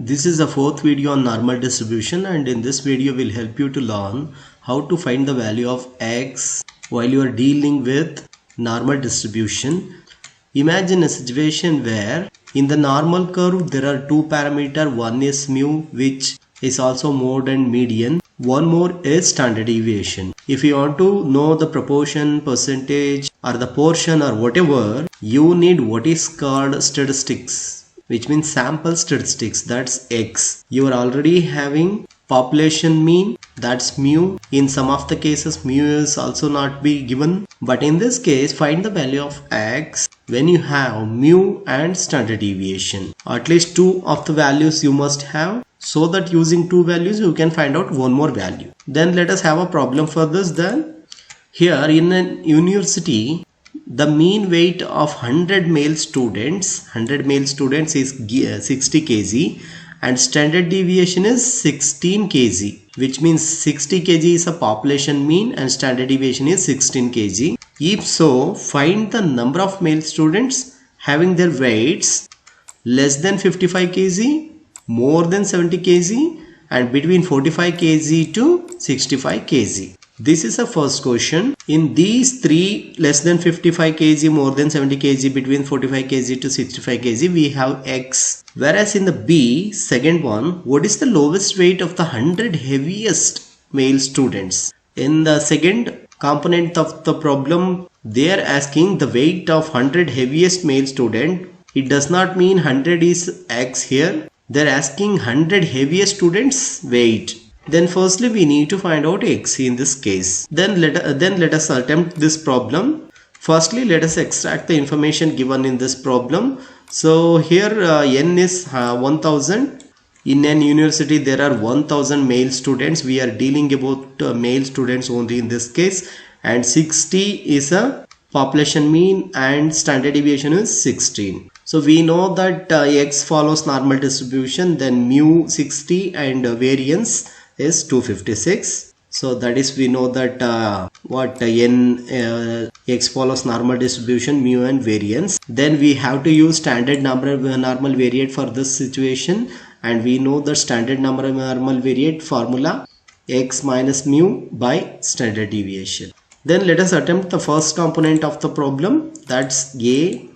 This is the fourth video on normal distribution, and in this video will help you to learn how to find the value of x while you are dealing with normal distribution. Imagine a situation where in the normal curve there are two parameters. One is mu, which is also mode and median. One more is standard deviation. If you want to know the proportion, percentage or the portion or whatever, you need what is called statistics, which means sample statistics, that's x. You are already having population mean, that's mu. In some of the cases mu is also not be given, but in this case find the value of x when you have mu and standard deviation. At least two of the values you must have, so that using two values you can find out one more value. Then let us have a problem for this. Then here in a university, the mean weight of 100 male students is 60 kg and standard deviation is 16 kg, which means 60 kg is a population mean and standard deviation is 16 kg. If so, find the number of male students having their weights less than 55 kg, more than 70 kg and between 45 kg to 65 kg. This is the first question. In these three, less than 55 kg, more than 70 kg, between 45 kg to 65 kg, we have x. Whereas in the B, second one, what is the lowest weight of the 100 heaviest male students? In the second component of the problem, they are asking the weight of 100 heaviest male student. It does not mean 100 is x here. They are asking 100 heaviest students weight. Then firstly we need to find out x in this case. Then let us attempt this problem. Firstly let us extract the information given in this problem. So here n is 1000. In an university there are 1000 male students. We are dealing about male students only in this case, and 60 is a population mean and standard deviation is 16. So we know that x follows normal distribution, then mu 60 and variance is 256. So that is, we know that x follows normal distribution, mu and variance. Then we have to use standard normal variate for this situation, and we know the standard normal variate formula x minus mu by standard deviation. Then let us attempt the first component of the problem, that's A.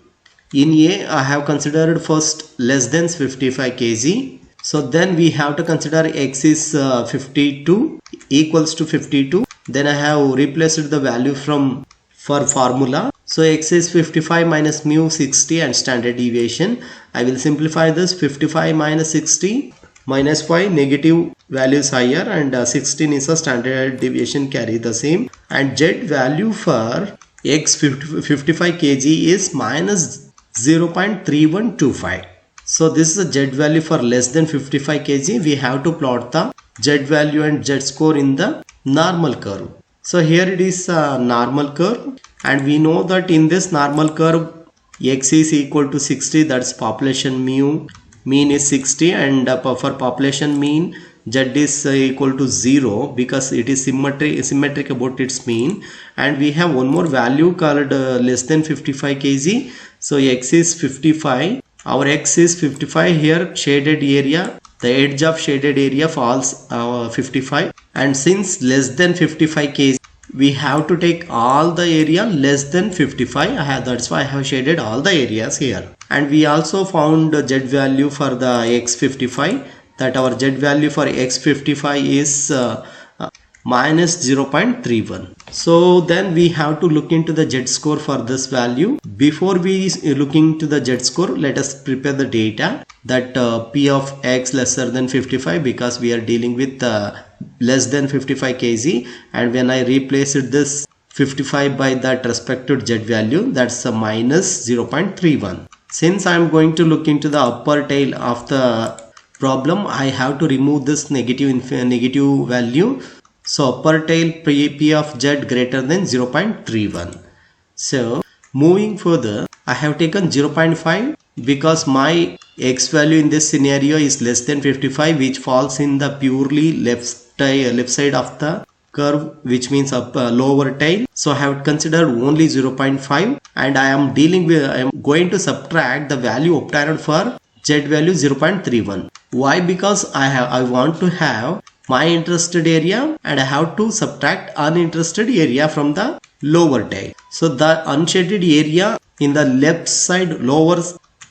In A, I have considered first less than 55 kg. So then we have to consider x is 52 equals to 52. Then I have replaced the value for formula. So x is 55 minus mu 60 and standard deviation. I will simplify this. 55 minus 60 minus 5, negative values higher, and 16 is a standard deviation, carry the same. And z value for x 55 kg is minus 0.3125. So this is a z value for less than 55 kg. We have to plot the z value and z score in the normal curve. So here it is a normal curve, and we know that in this normal curve x is equal to 60, that's population mean is 60, and for population mean z is equal to 0 because it is symmetric about its mean. And we have one more value called less than 55 kg. So x is 55. Our x is 55 here, shaded area, the edge of shaded area falls 55, and since less than 55 kg, we have to take all the area less than 55. That's why I have shaded all the areas here. And we also found z value for the x55, that our z value for x55 is minus 0.31. So then we have to look into the z score for this value. Before we look into the z score, let us prepare the data that p of x lesser than 55, because we are dealing with less than 55 kg, and when I replaced this 55 by that respective z value, that's a minus 0.31. Since I am going to look into the upper tail of the problem, I have to remove this negative value. So upper tail p of z greater than 0.31. So moving further, I have taken 0.5 because my x value in this scenario is less than 55, which falls in the purely left side of the curve, which means lower tail. So I have considered only 0.5, and I am going to subtract the value obtained for z value 0.31. Why? Because I want to have my interested area and I have to subtract uninterested area from the lower tail. So the unshaded area in the left side lower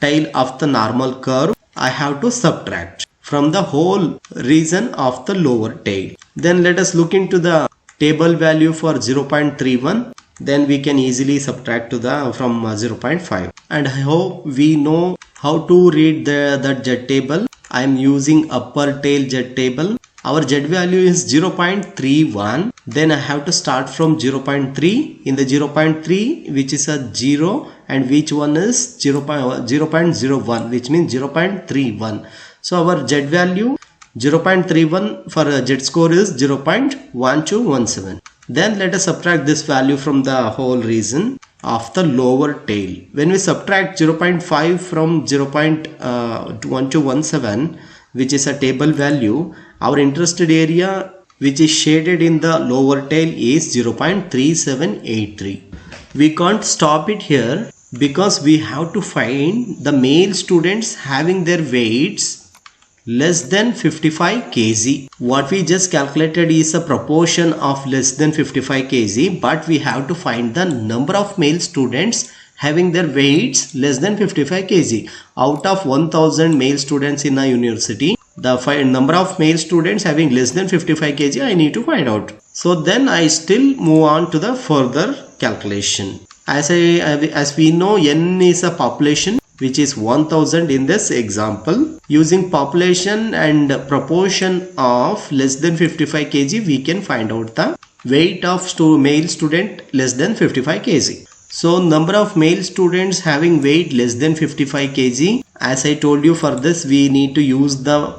tail of the normal curve I have to subtract from the whole region of the lower tail. Then let us look into the table value for 0.31. Then we can easily subtract to the from 0.5. And I hope we know how to read that Z table. I am using upper tail Z table. Our Z value is 0.31. Then I have to start from 0.3. In the 0.3, which is a 0, and which one is 0.01, which means 0.31. So our Z value 0.31 for a Z score is 0.1217. Then let us subtract this value from the whole region of the lower tail. When we subtract 0.5 from 0.1217, which is a table value, our interested area which is shaded in the lower tail is 0.3783. We can't stop it here because we have to find the male students having their weights less than 55 kg. What we just calculated is a proportion of less than 55 kg, but we have to find the number of male students having their weights less than 55 kg. Out of 1000 male students in a university, the number of male students having less than 55 kg I need to find out. So then I still move on to the further calculation. As we know, n is a population which is 1000 in this example. Using population and proportion of less than 55 kg, we can find out the weight of male student less than 55 kg. So number of male students having weight less than 55 kg. As I told you, for this we need to use the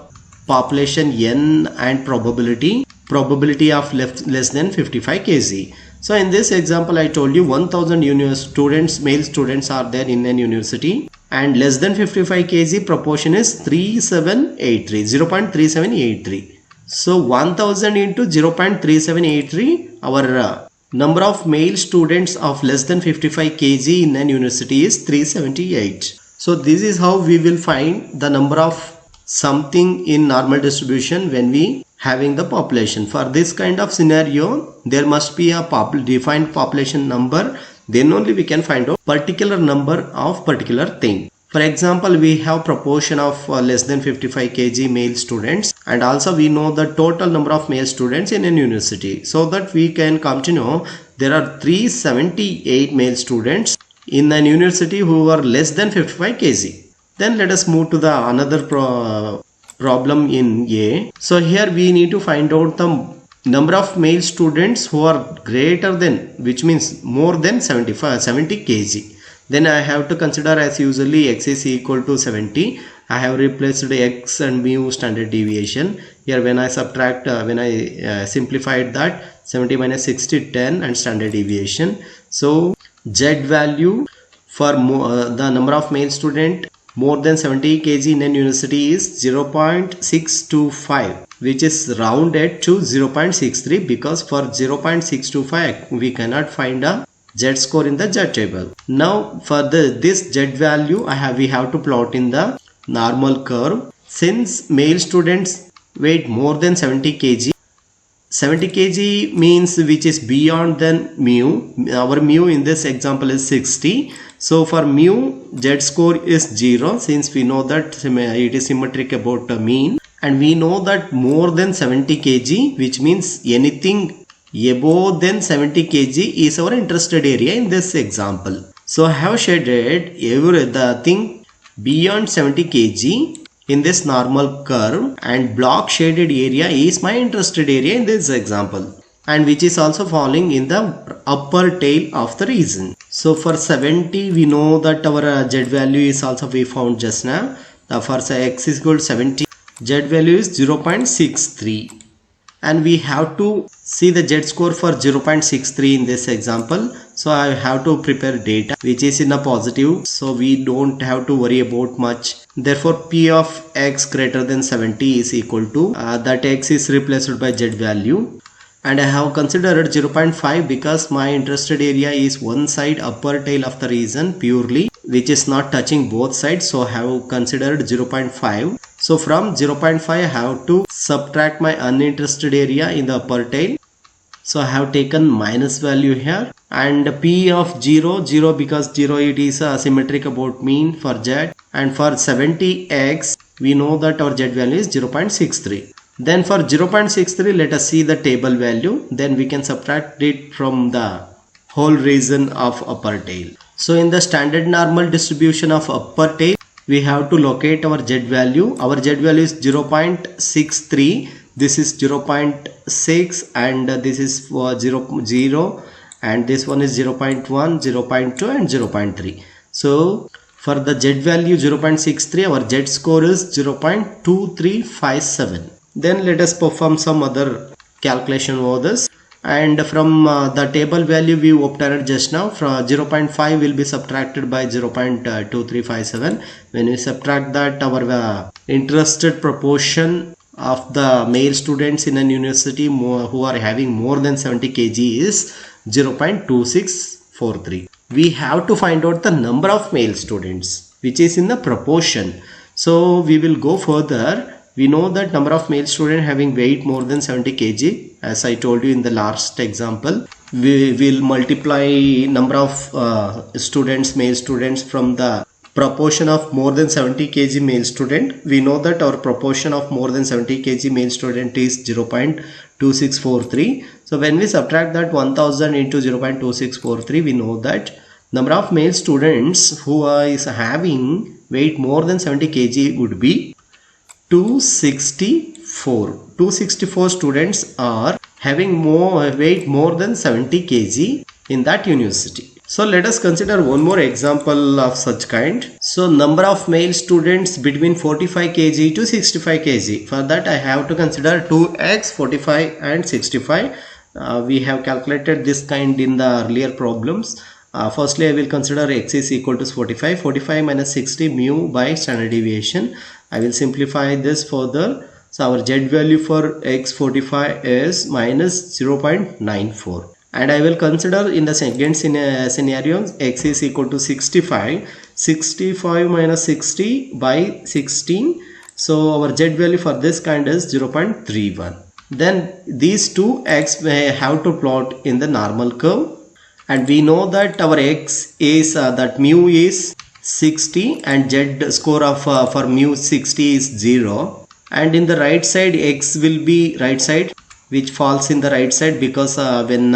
population n and probability of less than 55 kg. So in this example, I told you 1000 male students are there in an university, and less than 55 kg proportion is 0.3783. So 1000 into 0.3783, our number of male students of less than 55 kg in an university is 378. So this is how we will find the number of something in normal distribution when we having the population. For this kind of scenario, there must be a defined population number. Then only we can find out particular number of particular thing. For example, we have proportion of less than 55 kg male students, and also we know the total number of male students in an university. So that we can come to know there are 378 male students in an university who are less than 55 kg. Then let us move to the another problem in A. So here we need to find out the number of male students who are greater than, which means more than 70 kg. Then I have to consider, as usually, x is equal to 70. I have replaced x and mu standard deviation. Here when I subtract, when I simplified that, 70 minus 60, 10 and standard deviation. So Z value for the number of male student more than 70 kg in an university is 0.625, which is rounded to 0.63, because for 0.625 we cannot find a Z score in the Z table. Now for this Z value we have to plot in the normal curve. Since male students weight more than 70 kg, 70 kg means which is beyond than mu. Our mu in this example is 60. So for mu, Z score is 0, since we know that it is symmetric about the mean, and we know that more than 70 kg, which means anything above than 70 kg is our interested area in this example. So I have shaded the thing beyond 70 kg in this normal curve, and block shaded area is my interested area in this example, and which is also falling in the upper tail of the region. So for 70 we know that our Z value is also we found just now. For x is equal to 70, Z value is 0.63, and we have to see the Z score for 0.63 in this example. So I have to prepare data which is in a positive, so we don't have to worry about much. Therefore P of x greater than 70 is equal to that x is replaced by Z value, and I have considered 0.5 because my interested area is one side upper tail of the region purely. which is not touching both sides, so I have considered 0.5. So from 0.5 I have to subtract my uninterested area in the upper tail. So I have taken minus value here, and P of 0 because 0 it is symmetric about mean for Z, and for 70x we know that our Z value is 0.63. Then for 0.63 let us see the table value, then we can subtract it from the whole region of upper tail. So in the standard normal distribution of upper tail, we have to locate our Z value. Our Z value is 0.63. This is 0.6 and this is 0, and this one is 0.1, 0.2 and 0.3. So for the Z value 0.63, our Z score is 0.2357. Then let us perform some other calculation over this. And from the table value we obtained just now, from 0.5 will be subtracted by 0.2357. When we subtract that, our interested proportion of the male students in an university who are having more than 70 kg is 0.2643. We have to find out the number of male students which is in the proportion. So we will go further. We know that number of male students having weight more than 70 kg, as I told you in the last example. We will multiply number of male students from the proportion of more than 70 kg male student. We know that our proportion of more than 70 kg male student is 0.2643. So when we subtract that 1000 into 0.2643, we know that number of male students who is having weight more than 70 kg would be 264. 264 students are having weight more than 70 kg in that university. So let us consider one more example of such kind. So number of male students between 45 kg to 65 kg. For that I have to consider 2x, 45 and 65. We have calculated this kind in the earlier problems. Firstly I will consider x is equal to 45. 45 minus 60 mu by standard deviation. I will simplify this further. So our Z value for x45 is minus 0.94. And I will consider in the second scenario x is equal to 65. 65 minus 60 by 16. So our Z value for this kind is 0.31. Then these two x we have to plot in the normal curve. And we know that our x is that mu is 60 and Z score of for mu 60 is 0. And in the right side x will be right side, which falls in the right side because when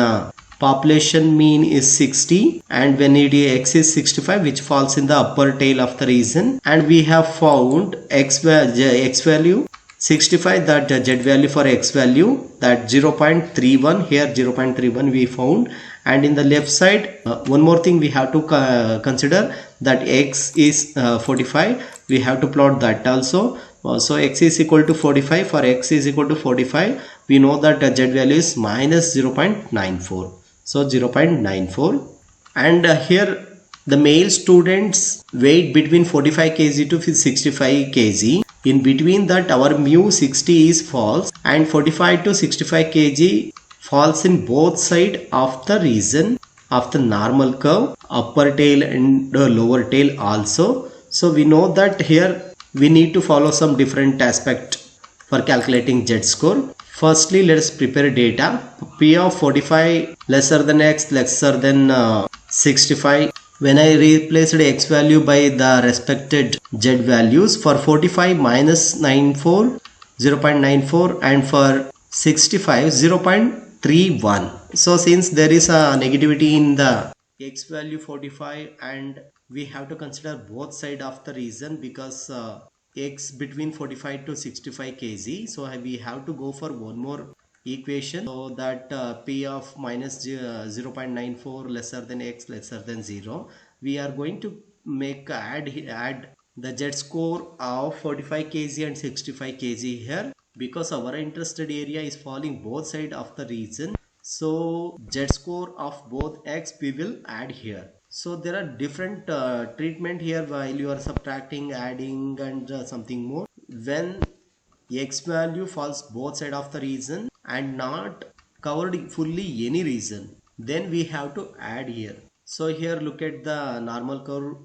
population mean is 60 and when x is 65, which falls in the upper tail of the region. And we have found x value 65, that Z value for x value, that 0.31, here 0.31 we found. And in the left side one more thing we have to consider, that x is 45. We have to plot that also. So x is equal to 45. For x is equal to 45, we know that Z value is minus 0.94. So 0.94. And here the male students weight between 45 kg to 65 kg. In between that our mu 60 is false and 45 to 65 kg falls in both side of the region of the normal curve, upper tail and lower tail also. So we know that here we need to follow some different aspect for calculating Z score. Firstly, let us prepare data. P of 45 lesser than x lesser than 65. When I replaced x value by the respected Z values, for 45 minus 94, 0.94, and for 65 0.31. So since there is a negativity in the x value 45 and we have to consider both side of the region because x between 45 to 65 kg. So we have to go for one more equation, so that p of minus 0.94 lesser than x lesser than 0. We are going to make add the Z score of 45 kg and 65 kg here, because our interested area is falling both side of the region. So Z score of both x we will add here. So there are different treatment here while you are subtracting, adding and something more. When x value falls both side of the region and not covered fully any region, then we have to add here. So here look at the normal curve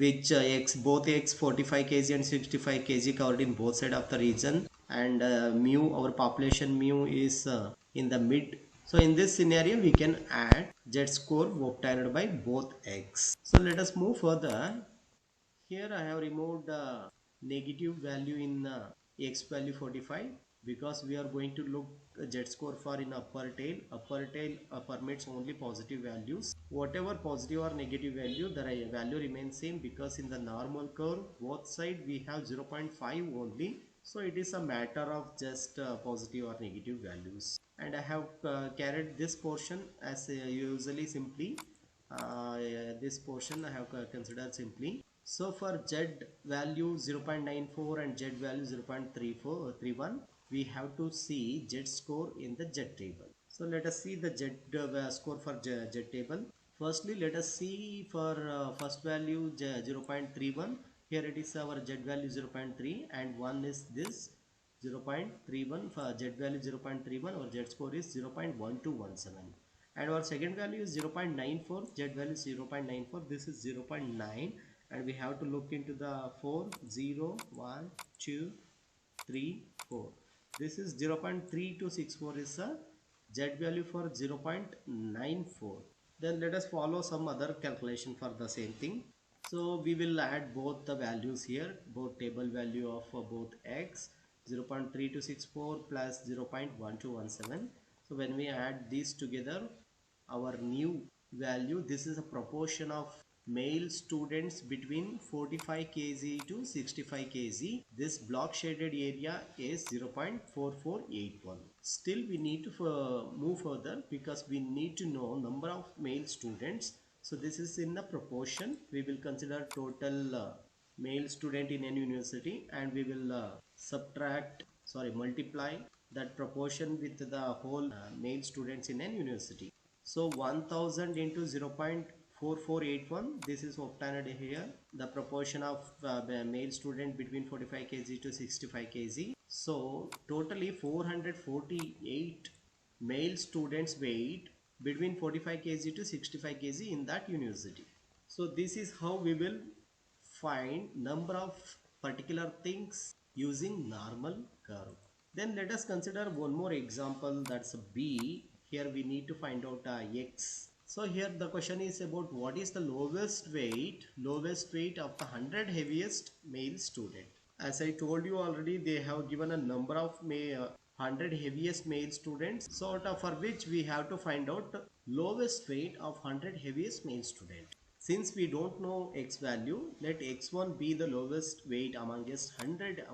which x both x 45 kg and 65 kg covered in both side of the region, and mu, our population mu is in the mid. So in this scenario we can add z score obtained by both x. So let us move further. Here I have removed negative value in x value 45, because we are going to look z score for in upper tail. Upper tail permits only positive values. Whatever positive or negative value, the value remains same, because in the normal curve both side we have 0.5 only. So it is a matter of just positive or negative values. And I have carried this portion as usually simply. This portion I have considered simply. So for z value 0.94 and z value 0.31, we have to see z score in the z table. So let us see the z score for z table. Firstly, let us see for first value 0.31. Here it is our z value 0.3 and 1 is this 0.31. For z value 0.31, our z score is 0.1217. And our second value is 0.94, z value is 0.94, this is 0.9, and we have to look into the 4, 0, 1, 2, 3, 4. This is 0.3264 is a z value for 0.94. Then let us follow some other calculation for the same thing. So we will add both the values here, both table value of both x 0.3264 plus 0.1217. So when we add these together, our new value, this is a proportion of male students between 45 kg to 65 kg. This block shaded area is 0.4481. Still we need to move further, because we need to know number of male students. So this is in the proportion. We will consider total male student in any university, and we will multiply that proportion with the whole male students in an university. So 1000 into 0.4481, this is obtained here, the proportion of male student between 45 kg to 65 kg. So totally 448 male students weight between 45 kg to 65 kg in that university. So this is how we will find number of particular things using normal curve. Then let us consider one more example, that's B. Here we need to find out X. So here the question is about what is the lowest weight of the 100 heaviest male student. As I told you already, they have given a number of 100 heaviest male students, sort of, for which we have to find out lowest weight of 100 heaviest male student. Since we don't know x value, let x1 be the lowest weight amongst 100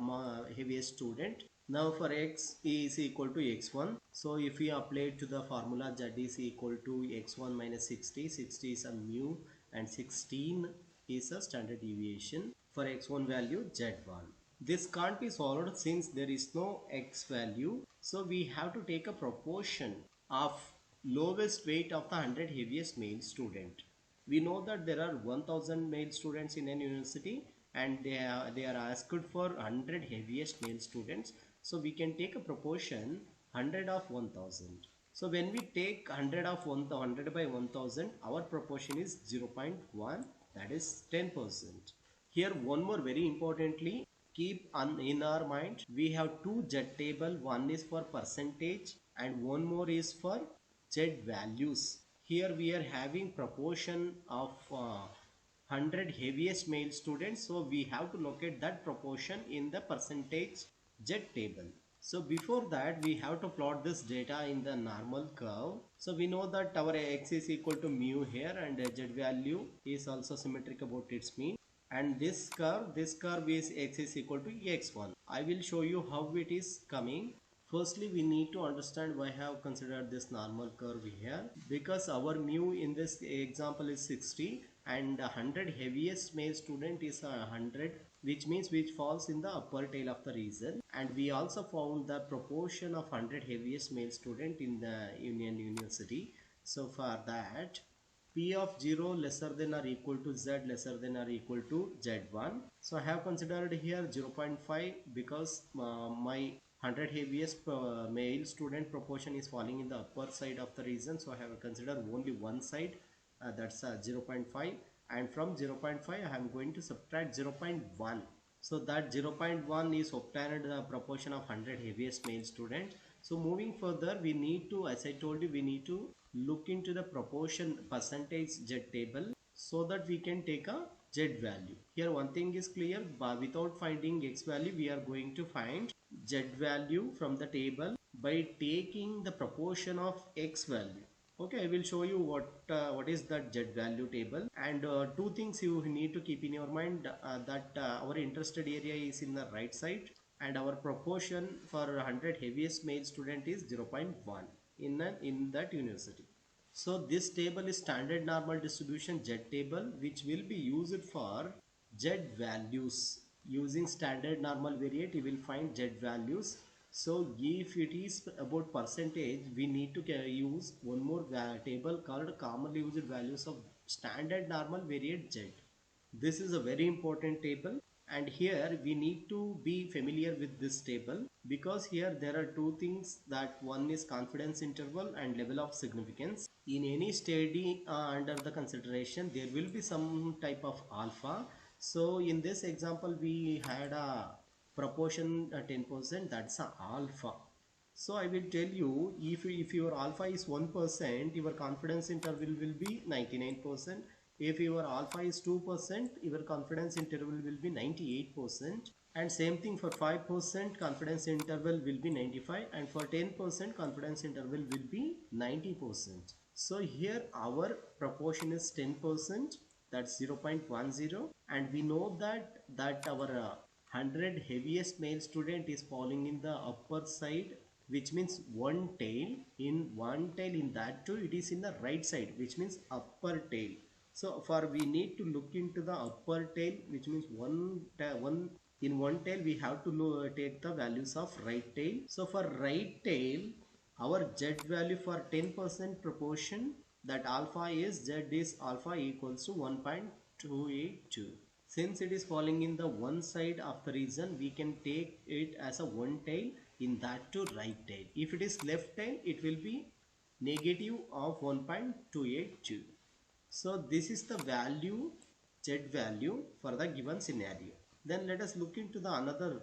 heaviest student. Now for x is equal to x1. So if we apply it to the formula, z is equal to x1 minus 60. 60 is a mu and 16 is a standard deviation. For x1 value z1. This can't be solved since there is no x value. So we have to take a proportion of lowest weight of the 100 heaviest male student. We know that there are 1000 male students in an university, and they are asked for 100 heaviest male students. So we can take a proportion 100 of 1000. So when we take 100 of 100 by 1000, our proportion is 0.1, that is 10%. Here one more very importantly, keep in our mind, we have two z table, one is for percentage and one more is for z values. Here we are having proportion of 100 heaviest male students, so we have to locate that proportion in the percentage z table. So before that we have to plot this data in the normal curve. So we know that our x is equal to mu here, and z value is also symmetric about its mean, and this curve is x is equal to x1. I will show you how it is coming. Firstly, we need to understand why I have considered this normal curve here, because our mu in this example is 60 and 100 heaviest male student is 100, which means which falls in the upper tail of the region, and we also found the proportion of 100 heaviest male student in the Union University. So for that, P of 0 lesser than or equal to Z lesser than or equal to Z1. So I have considered here 0.5 because my 100 heaviest male student proportion is falling in the upper side of the region. So I have considered only one side, that's 0.5. and from 0.5 I am going to subtract 0.1. So that 0.1 is obtained the proportion of 100 heaviest male students. So moving further, we need to, as I told you, we need to look into the proportion percentage Z table so that we can take a Z value. Here one thing is clear, but without finding X value, we are going to find Z value from the table by taking the proportion of X value. Okay, I will show you what is that Z value table, and two things you need to keep in your mind, that our interested area is in the right side and our proportion for 100 heaviest male student is 0.1 in that university. So this table is standard normal distribution Z table, which will be used for Z values. Using standard normal variate, you will find Z values. So if it is about percentage, we need to use one more table called commonly used values of standard normal variate Z. This is a very important table, and here we need to be familiar with this table because here there are two things, that one is confidence interval and level of significance. In any study under the consideration, there will be some type of alpha. So in this example we had a proportion 10%, that's a alpha. So I will tell you, if your alpha is 1%, your confidence interval will be 99%. If your alpha is 2%, your confidence interval will be 98%. And same thing for 5%, confidence interval will be 95. And for 10%, confidence interval will be 90%. So here our proportion is 10%, that's 0.10. And we know that our 100 heaviest male student is falling in the upper side, which means one tail. In that too it is in the right side, which means upper tail. So for we need to look into the upper tail, which means one in one tail we have to take the values of right tail. So for right tail, our Z value for 10% proportion, that alpha is Z is alpha equals to 1.282. Since it is falling in the one side of the region, we can take it as a one tail, in that to right tail. If it is left tail, it will be negative of 1.282. So this is the value, Z value for the given scenario. Then let us look into the another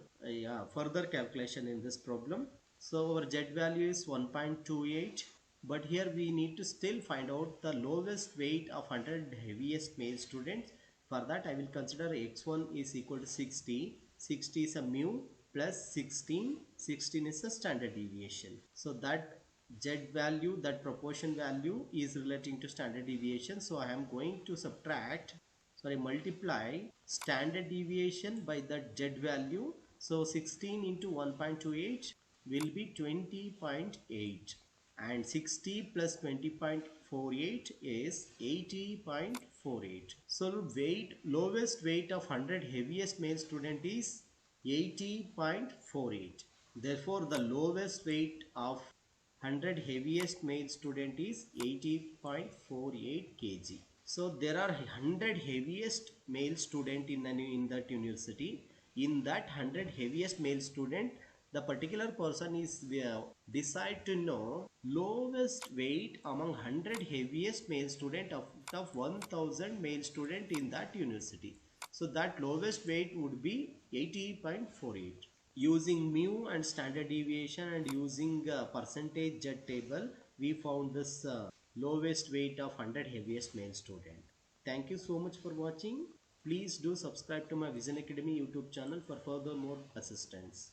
further calculation in this problem. So our Z value is 1.28, but here we need to still find out the lowest weight of 100 heaviest male students. For that I will consider x1 is equal to 60. 60 is a mu plus 16. 16 is a standard deviation. So that Z value, that proportion value is relating to standard deviation. So I am going to multiply standard deviation by that Z value. So 16 into 1.28 will be 20.8, and 60 plus 20.48 is 80.48. So lowest weight of 100 heaviest male student is 80.48. Therefore the lowest weight of 100 heaviest male student is 80.48 kg. So there are 100 heaviest male student in that university. In that 100 heaviest male student, the particular person is decide to know lowest weight among 100 heaviest male student of 1000 male student in that university. So that lowest weight would be 80.48. Using mu and standard deviation and using percentage Z table, we found this lowest weight of 100 heaviest male student. Thank you so much for watching. Please do subscribe to my Vision Academy YouTube channel for further more assistance.